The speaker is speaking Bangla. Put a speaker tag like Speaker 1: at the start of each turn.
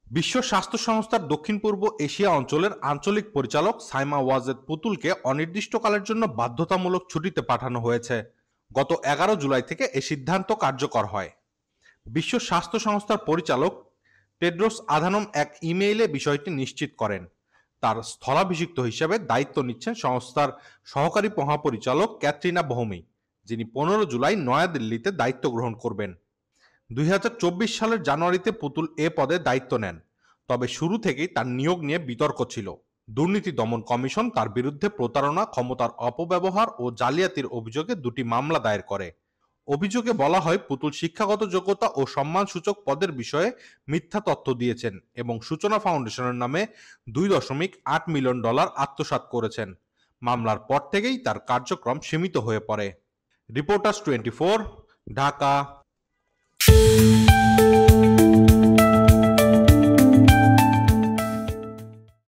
Speaker 1: বিশ্ব স্বাস্থ্য সংস্থার দক্ষিণ পূর্ব এশিয়া অঞ্চলের আঞ্চলিক পরিচালক সাইমা ওয়াজেদ পুতুলকে অনির্দিষ্টকালের জন্য বাধ্যতামূলক ছুটিতে পাঠানো হয়েছে। গত 11 জুলাই থেকে এ সিদ্ধান্ত কার্যকর হয়। বিশ্ব স্বাস্থ্য সংস্থার পরিচালক টেড্রোস আধানম এক ইমেইলে বিষয়টি নিশ্চিত করেন। তার স্থলাভিষিক্ত হিসেবে দায়িত্ব নিচ্ছেন সংস্থার সহকারী মহাপরিচালক ক্যাটরিনা বহমি, যিনি 15 জুলাই নয়াদিল্লিতে দায়িত্ব গ্রহণ করবেন। 2024 সালের জানুয়ারিতে পুতুল এ পদে দায়িত্ব নেন, তবে শুরু থেকেই তার নিয়োগ নিয়ে বিতর্ক ছিল। দুর্নীতি দমন কমিশন তার বিরুদ্ধে প্রতারণা, ক্ষমতার অপব্যবহার ও জালিয়াতির অভিযোগে 2টি মামলা দায়ের করে। অভিযোগে বলা হয় পুতুল শিক্ষাগত যোগ্যতা ও সম্মানসূচক পদের বিষয়ে মিথ্যা তথ্য দিয়েছেন এবং সূচনা ফাউন্ডেশনের নামে $2.8 মিলিয়ন আত্মসাৎ করেছেন। মামলার পর থেকেই তার কার্যক্রম সীমিত হয়ে পড়ে। রিপোর্টার্স 24, ঢাকা।